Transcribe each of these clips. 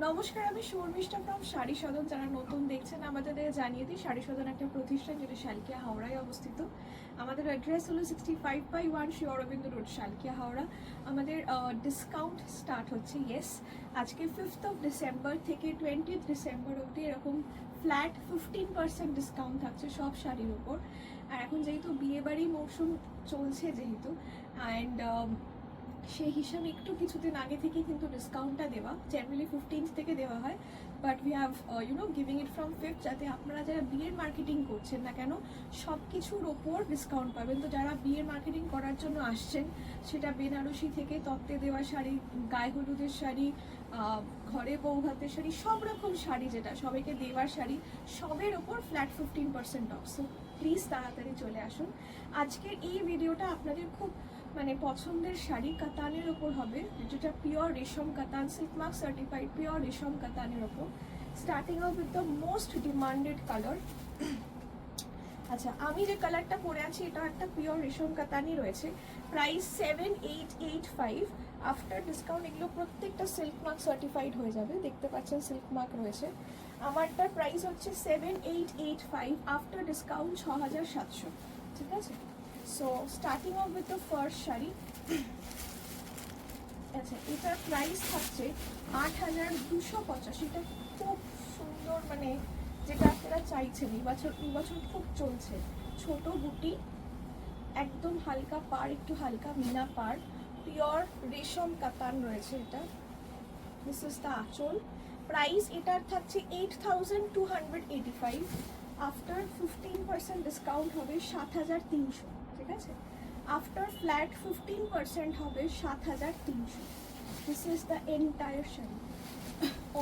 নমস্কার, আমি শর্মিষ্ঠা ফ্রম শাড়ি সদন। যারা নতুন দেখছেন আমাদের জানিয়ে দিই, শাড়ি সদন একটা প্রতিষ্ঠান যেটা শালকিয়া হাওড়ায় অবস্থিত। আমাদের অ্যাড্রেস হলো 65/1 শ্রী অরবিন্দ রোড, শালকিয়া হাওড়া। আমাদের ডিসকাউন্ট স্টার্ট হচ্ছে, ইয়েস, আজকে 5th of December থেকে 20th December অবধি এরকম ফ্ল্যাট 15% ডিসকাউন্ট থাকছে সব শাড়ির ওপর। আর এখন যেহেতু বিয়েবাড়ি মৌসুম চলছে যেহেতু, অ্যান্ড সেই হিসাবে একটু কিছুদিন আগে থেকে কিন্তু ডিসকাউন্টটা দেওয়া, জেনারেলি 15th থেকে দেওয়া হয়, but we have giving it from 5th, যাতে আপনারা যারা বিয়ের মার্কেটিং করছেন না কেন সব কিছুর ওপর ডিসকাউন্ট পাবেন। তো যারা বিয়ের মার্কেটিং করার জন্য আসছেন, সেটা বেনারসি থেকে তত্ত্বে দেওয়া শাড়ি, গায়ে হলুদের শাড়ি, ঘরে বউ ভাতের শাড়ি, সব রকম শাড়ি, যেটা সবাইকে দেওয়ার শাড়ি, সবের ওপর ফ্ল্যাট 15% অফ। সো প্লিজ তাড়াতাড়ি চলে আসুন। আজকের এই ভিডিওটা আপনাদের খুব পছন্দের শাড়ি কাতানের ওপর হবে, যেটা পিওর রেশম কাতান, সিল্ক মার্ক সার্টিফাইড পিওর রেশম কাতানের ওপর। Starting of with the most demanded colour. আচ্ছা, আমি যে কালারটা পরে আছি এটা একটা পিওর রেশম কাতানই রয়েছে। প্রাইস 7885। আফটার ডিসকাউন্ট এগুলো প্রত্যেকটা সিল্ক মার্ক সার্টিফাইড হয়ে যাবে, দেখতে পাচ্ছেন সিল্ক মার্ক রয়েছে। আমারটার প্রাইস হচ্ছে 7885, আফটার ডিসকাউন্ট 6700, ঠিক আছে। So starting of with the first sari. আচ্ছা, এটার প্রাইস থাকছে 8285। এটা খুব সুন্দর, যেটা আপনারা চাইছেন এই বছর খুব চলছে। ছোট বুটি, একদম হালকা পাড়, একটু হালকা মিনা পাড়, পিওর রেশম কাতান রয়েছে এটা। দিস ইজ দ্য আঁচল। প্রাইস এটার থাকছে 8285। আফটার 15% ডিসকাউন্ট হবে 7300, ঠিক আছে। আফটার ফ্ল্যাট 15% হবে 7300। This is the entire sari.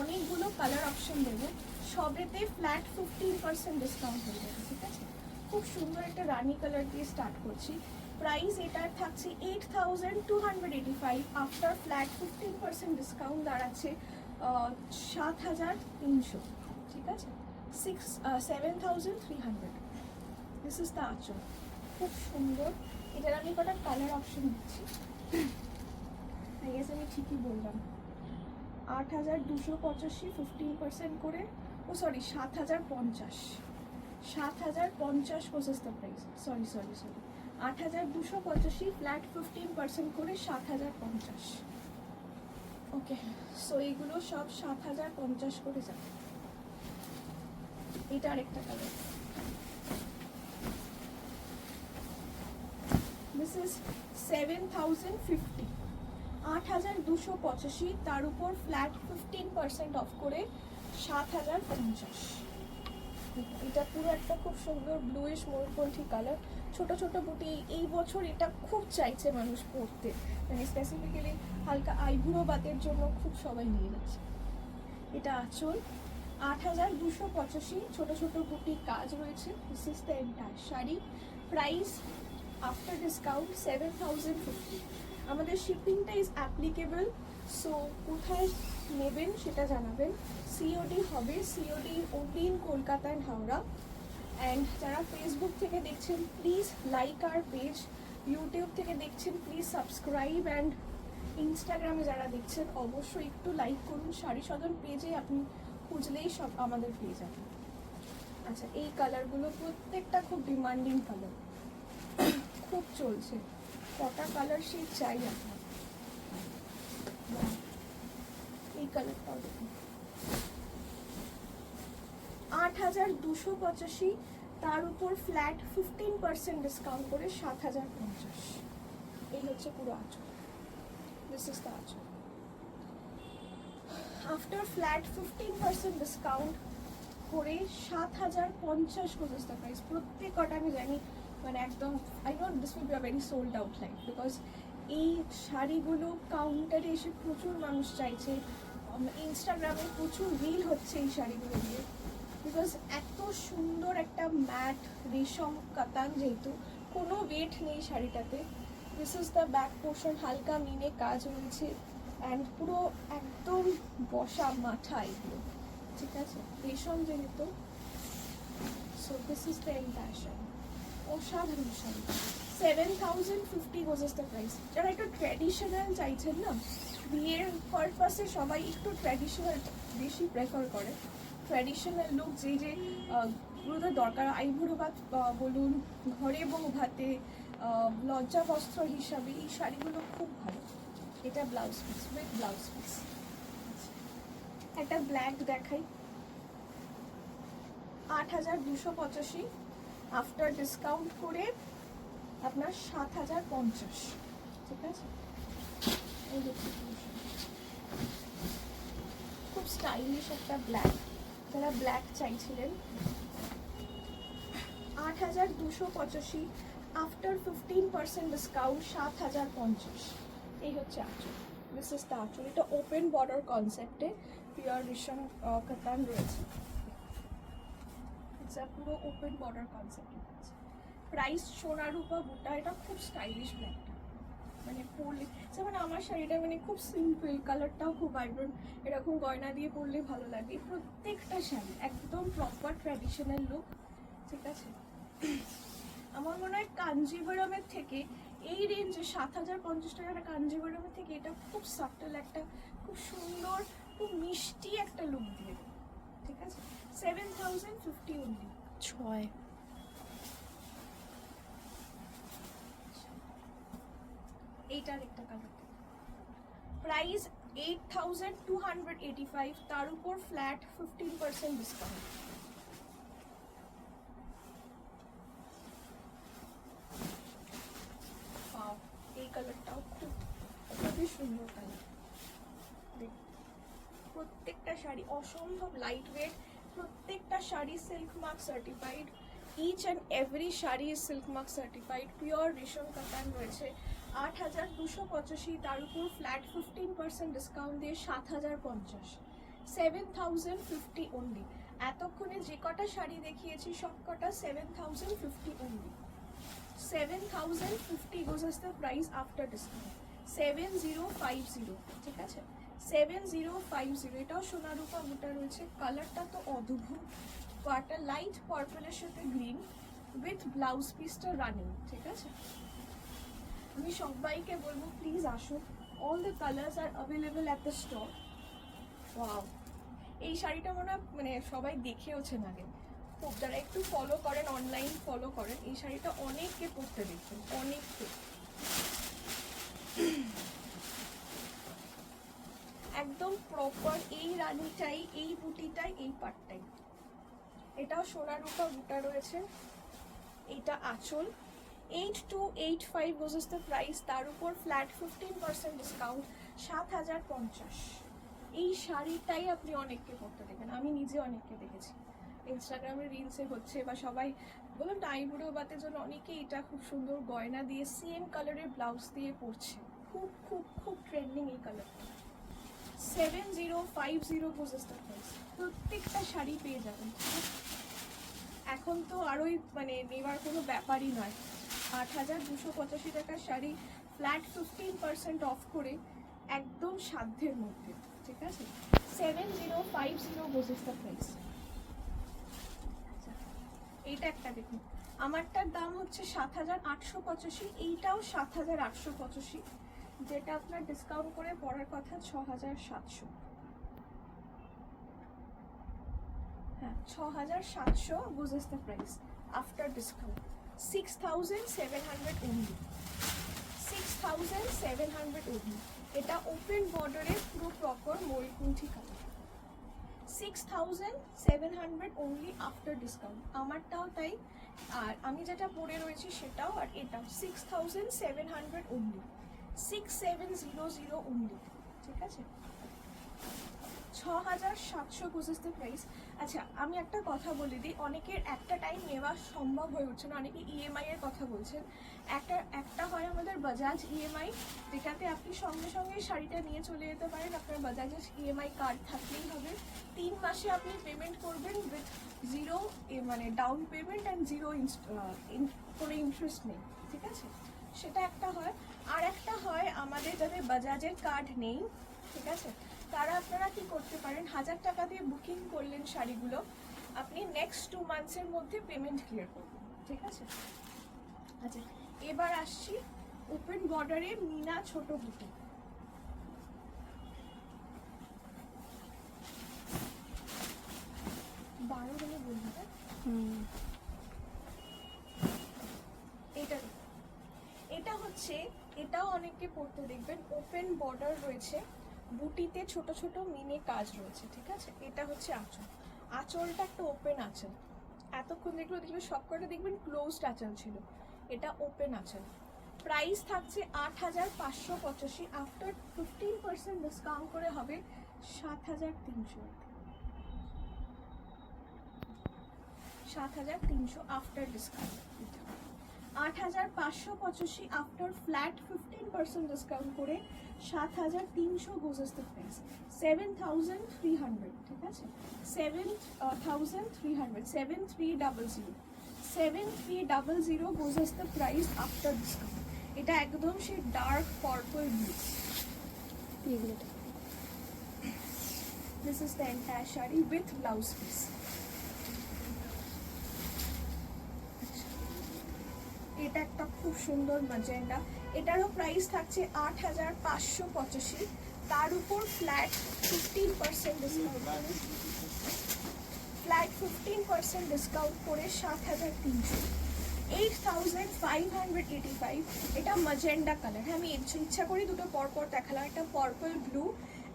অনেকগুলো কালার অপশন দেবো, সবেতে ফ্ল্যাট 15% ডিসকাউন্ট হয়ে যাবে, ঠিক আছে। খুব সুন্দর একটা রানি কালার দিয়ে স্টার্ট করছি। প্রাইস এটার থাকছে 8285। আফটার ফ্ল্যাট 15% ডিসকাউন্ট দাঁড়াচ্ছে 7300, ঠিক আছে। 7300। দিস ইজ দ্য আঁচল, খুব সুন্দর। এটার আমি কটা কালার অপশন দিচ্ছি। আই গেস আমি ঠিকই বললাম। 8285 15% করে, oh sorry 7050। 7050 was the price, sorry 8285 flat 15% করে 7050। ওকে, সো এইগুলো সব 7050 করে যাবে। এটা আরেকটা কালার। This is 7050। 8285, তার উপর ফ্ল্যাট 15% অফ করে 7050। এটা পুরো একটা খুব সুন্দর ব্লুইশ ময়ূরকণ্ঠী কালার, ছোট ছোট বুটি। এই বছর এটা খুব চাইছে মানুষ পরতে, স্পেসিফিক্যালি হালকা আইবুড়ো বাতের জন্য খুব সবাই নিয়ে যাচ্ছে। এটা আঁচল। 8285, ছোট ছোট বুটি কাজ রয়েছে। This is the entire sari. Price after discount 7050। আমাদের শিপিংটা ইজ অ্যাপ্লিকেবল, সো কোথায় নেবেন সেটা জানাবেন। সিওডি হবে, COD only in Kolkata and Howrah. And যারা ফেসবুক থেকে দেখছেন please like our page, YouTube থেকে দেখছেন প্লিজ সাবস্ক্রাইব, অ্যান্ড ইনস্টাগ্রামে যারা দেখছেন অবশ্যই একটু লাইক করুন। শাড়ি সদন পেজে আপনি খুঁজলেই সব আমাদের পেয়ে যাবেন। আচ্ছা, এই কালারগুলো প্রত্যেকটা খুব ডিমান্ডিং কালার, খুব চলছে। কটা কালার শেড চাই আপনার? এই কালারটাও দেখুন। 8285, তার উপর ফ্ল্যাট 15% ডিসকাউন্ট করে 7050। এই হচ্ছে পুরো আঁচল। দিস ইজ দ্য আঁচল। আফটার ফ্ল্যাট 15% ডিসকাউন্ট করে 7050 was the price। প্রত্যেক কটা আমি জানি, একদম I know this will be a very sold out life, because এই শাড়িগুলো কাউন্টারে এসে প্রচুর মানুষ চাইছে। ইনস্টাগ্রামে প্রচুর রিল হচ্ছে এই শাড়িগুলো দিয়ে, বিকজ এত সুন্দর একটা ম্যাট রেশম কাতান, যেহেতু কোনো ওয়েট নেই শাড়িটাতে। This is the back portion, হালকা মিনে কাজ রয়েছে, অ্যান্ড পুরো একদম বসা মাথা এগুলো, ঠিক আছে, রেশম যেহেতু। So this is the entire sari. অসাধারণ শাড়ি। 7050 was the price। যারা একটু ট্র্যাডিশনাল চাইছেন না, বিয়ের পারপাসে সবাই একটু ট্র্যাডিশনাল বেশি প্রেফার করে। ট্র্যাডিশনাল লুক যে গুলোদের দরকার, আইবুড়ো ভাত বলুন, ঘরে বউ ভাতে, লজ্জা বস্ত্র হিসাবে এই শাড়িগুলো খুব ভালো। এটা blouse piece, with blouse piece. একটা ব্ল্যাক দেখাই, ৮,২৮৫, আফটার ডিসকাউন্ট করে আপনার ৭,০৫০। ঠিক আছে, এই দেখুন খুব স্টাইলিশ একটা ব্ল্যাক, যারা ব্ল্যাক চাইছিলেন। ৮,২৮৫, আফটার 15% ডিসকাউন্ট ৭,০৫০। এই হচ্ছে আঁচল, দিস ইজ দ্য আঁচল। এটা ওপেন বর্ডার কনসেপ্টে পিওর রেশম কাতান রয়েছে, পুরো ওপেন বর্ডার কনসেপ্ট। প্রাইস সোনা রূপা বুটা, এটা খুব স্টাইলিশ ব্ল্যাকটা, মানে পরলে যেমন আমার শাড়িটা মানে খুব সিম্পল, কালারটাও খুব ভাইব্রেন্ট, এরকম গয়না দিয়ে পরলে ভালো লাগে। প্রত্যেকটা শাড়ি একদম প্রপার ট্র্যাডিশনাল লুক। ঠিক আছে, আমার মনে হয় কাঞ্জিভারমের থেকে এই রেঞ্জে ৭,০৫০ টাকার কাঞ্জিভারমের থেকে এটা খুব সাটল একটা, খুব সুন্দর, খুব মিষ্টি একটা লুক দিয়ে দেবে। ঠিক আছে, 7,050 অনলি। 6 এইটার একটা কালার, প্রাইস 8,285, তার উপর ফ্ল্যাট 15% ডিসকাউন্ট। এই কালারটাও খুবই সুন্দর কালার। প্রত্যেকটা শাড়ি অসম্ভব লাইট ওয়েট, প্রত্যেকটা sari silk mark certified, each and every sari silk mark certified, pure রেশম কাতান রয়েছে। ৮,২৮৫, তার উপর ফ্ল্যাট 15% ডিসকাউন্ট দিয়ে ৭,০৫০, 7,050 অনলি। এতক্ষণে যে কটা শাড়ি দেখিয়েছি সব কটা 7,050 only. 7,050 goes as the price after discount. 7,050, ঠিক আছে, 7,050। এটাও সোনা রূপা বুটা রয়েছে, কালারটা তো অদ্ভুত, একটা লাইট পার্পলের সাথে গ্রিন, উইথ ব্লাউজ পিসটা রানিং। ঠিক আছে, আমি সবাইকে বলবো প্লিজ আসুন, all the colours R available at the store. Wow, এই শাড়িটা মনে হয় মানে সবাই দেখেওছেন আগে, খুব যারা একটু ফলো করেন, অনলাইন ফলো করেন, এই শাড়িটা অনেককে পরতে দেখবেন, অনেককে। একদম প্রপার এই রানীটাই, এই বুটিটাই, এই পাটটাই। এটাও সোনা রূপা বুটা রয়েছে, এটা আঁচল। 8,285 goes as the price, তার উপর ফ্ল্যাট 15% ডিসকাউন্ট, ৭,০৫০। এই শাড়িটাই আপনি অনেককে পরতে দেখেন, আমি নিজে অনেককে দেখেছি ইনস্টাগ্রামে রিলসে হচ্ছে, বা সবাই বলুন আইবুড়ো বাতের জন্য অনেকে এটা খুব সুন্দর গয়না দিয়ে সেম কালারের ব্লাউজ দিয়ে পরছে, খুব খুব খুব ট্রেন্ডিং এই কালারটা। 7,050 goes as the price, প্রত্যেকটা শাড়ি পেয়ে যাবেন। এখন তো আরোই মানে নেওয়ার কোনো ব্যাপারই নয়। ৮,২৮৫ টাকার শাড়ি ফ্ল্যাট 15% অফ করে একদম সাধ্যের মধ্যে। ঠিক আছে, 7,050 goes as the price। এইটা একটা দেখুন, আমারটার দাম হচ্ছে ৭,৮৮৫, এইটাও ৭,৮৮৫, যেটা আপনার ডিসকাউন্ট করে পড়ার কথা ৬,৭০০। হ্যাঁ, ৬,৭০০ goes as the price after discount, 6,700 only, 6,700 only। এটা ওপেন বর্ডারে পুরো proper ময়ূরকুণ্ঠি colour, 6,700 only after discount। আমারটাও তাই, আর আমি যেটা পরে রয়েছি সেটাও, আর এটাও 6,700 only, 6,700 only। ঠিক আছে, ৬,৭০০ goes as the price। আচ্ছা, আমি একটা কথা বলে দিই, অনেকের একটা টাইম নেওয়া সম্ভব হয়ে উঠছে না, অনেকে ইএমআই এর কথা বলছেন। একটা হয় আমাদের বাজাজ ইএমআই, যেটাতে আপনি সঙ্গে সঙ্গে শাড়িটা নিয়ে চলে যেতে পারেন, আপনার বাজাজের ইএমআই কার্ড থাকলেই হবে। 3 মাসে আপনি পেমেন্ট করবেন উইথ জিরো মানে ডাউন পেমেন্ট অ্যান্ড জিরো কোনো ইন্টারেস্ট নেই। ঠিক আছে, সেটা একটা হয়। আর একটা হয় আমাদের যাদের বাজাজের কার্ড নেই, ঠিক আছে, তারা আপনারা কি করতে পারেন, 1,000 টাকা দিয়ে বুকিং করলেন শাড়িগুলো, আপনি নেক্সট 2 মান্থসের মধ্যে পেমেন্ট ক্লিয়ার করবেন। ঠিক আছে, আচ্ছা এবার আসছি ওপেন বর্ডারে মিনা ছোট বুটি। এটাও অনেককে পড়তে দেখবেন, ওপেন বর্ডার রয়েছে, বুটিতে ছোট ছোট মিনে কাজ রয়েছে, ঠিক আছে। এটা হচ্ছে আঁচল, আঁচলটা একটা ওপেন আঁচল, এতক্ষণ দেখলে সবকটা দেখবেন ক্লোজড আঁচল ছিল, এটা ওপেন আঁচল। প্রাইস থাকছে 8,585, আফটার 15% ডিসকাউন্ট করে হবে 7,300, 7,300 after discount. 8,585 after flat 15% discount করে 7,300 goes as the price, 7,300, ঠিক আছে। 7,300, 7,300, 7,300 goes as the price after discount। এটা একদম সেই dark purple blue. This is the entire shari with blouse piece। এটা একটা খুব সুন্দর ম্যাজেন্ডা, এটারও প্রাইস থাকছে 8,585, তার উপর ফ্ল্যাট 15% ডিসকাউন্ট করে, ফ্ল্যাট 15% ডিসকাউন্ট করে 7,300, 8,585। এটা ম্যাজেন্ডা কালার, হ্যাঁ আমি ইচ্ছা করি দুটো পরপর দেখালাম, একটা পার্পল ব্লু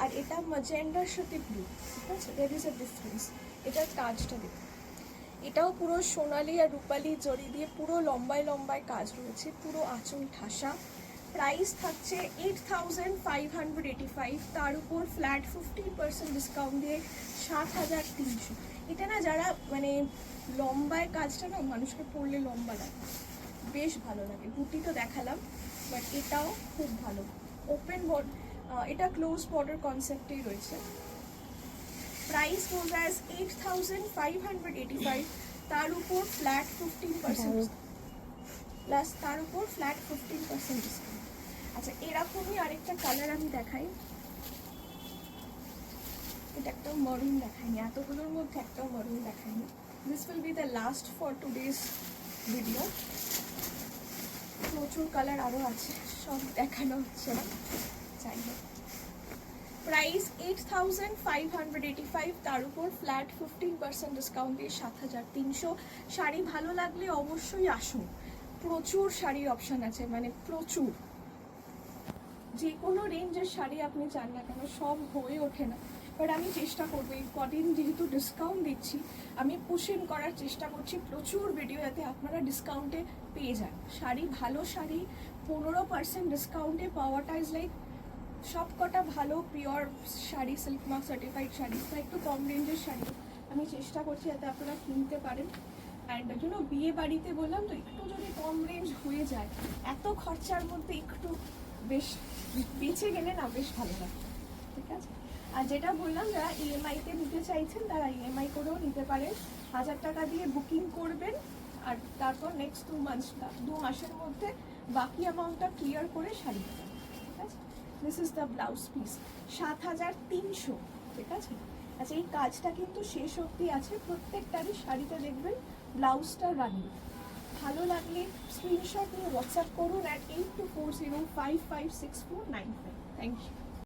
আর এটা ম্যাজেন্ডার সাথে ব্লু, ঠিক আছে, দেয়ার ইজ আ ডিফারেন্স। এটার কাজটা দেখুন, এটাও পুরো সোনালি আর রূপালি জড়ি দিয়ে পুরো লম্বায় লম্বায় কাজ রয়েছে, পুরো আঁচল ঠাসা। প্রাইস থাকছে 8,585, তার উপর ফ্ল্যাট 15% ডিসকাউন্ট দিয়ে 7,300। এটা না যারা মানে লম্বায় কাজটা না মানুষকে পরলে লম্বা লাগে, বেশ ভালো লাগে। বুটি তো দেখালাম, বাট এটাও খুব ভালো, ওপেন বর্ড, এটা ক্লোজ বর্ডার কনসেপ্টেই রয়েছে। প্রাইস গোজ অ্যাজ 8,585, তার উপর ফ্ল্যাট 15% প্লাস তার উপর ফ্ল্যাট 15% ডিসকাউন্ট। আচ্ছা এরকমই আরেকটা কালার আমি দেখাই, এটা একটা মরুন দেখাইনি, এতগুলোর মধ্যে একটাও মরুন দেখাইনি। This will be the last for today's video. প্রচুর কালার আরও আছে, সব দেখানো হচ্ছে না, যাই হোক। প্রাইস 8,585, তার উপর ফ্ল্যাট 15% ডিসকাউন্ট দিয়ে 7,300। শাড়ি ভালো লাগলে অবশ্যই আসুন, প্রচুর শাড়ির অপশান আছে, মানে প্রচুর, যে কোনো রেঞ্জের শাড়ি আপনি চান না কেন সব হয়ে ওঠে না, বাট আমি চেষ্টা করবো এই কদিন যেহেতু ডিসকাউন্ট দিচ্ছি আমি পুশ করার চেষ্টা করছি প্রচুর ভিডিও, যাতে আপনারা ডিসকাউন্টে পেয়ে যান শাড়ি। ভালো শাড়ি 15% ডিসকাউন্টে পাওয়াটা ইজ লাইক, সব কটা ভালো pure sari, silk mark certified sari বা একটু কম রেঞ্জের শাড়ি আমি চেষ্টা করছি যাতে আপনারা কিনতে পারেন। অ্যান্ড বিয়ে বাড়িতে বললাম তো একটু যদি কম রেঞ্জ হয়ে যায়, এত খরচার মধ্যে একটু বেশ বেঁচে গেলে না বেশ ভালো লাগে, ঠিক আছে। আর যেটা বললাম যারা ইএমআইতে নিতে চাইছেন তারা ইএমআই করেও নিতে পারেন, 1,000 টাকা দিয়ে বুকিং করবেন আর তারপর নেক্সট 2 মাসের মধ্যে বাকি অ্যামাউন্টটা ক্লিয়ার করে শাড়ি দেবেন, ঠিক আছে। This is the blouse piece, 7,300, ঠিক আছে। আচ্ছা এই কাজটা কিন্তু শেষ অবধি আছে, প্রত্যেকটারই শাড়িটা দেখবেন ব্লাউজটা রানিং। ভালো লাগলে স্ক্রিনশট নিয়ে হোয়াটসঅ্যাপ করুন at 8240556495। Thank you.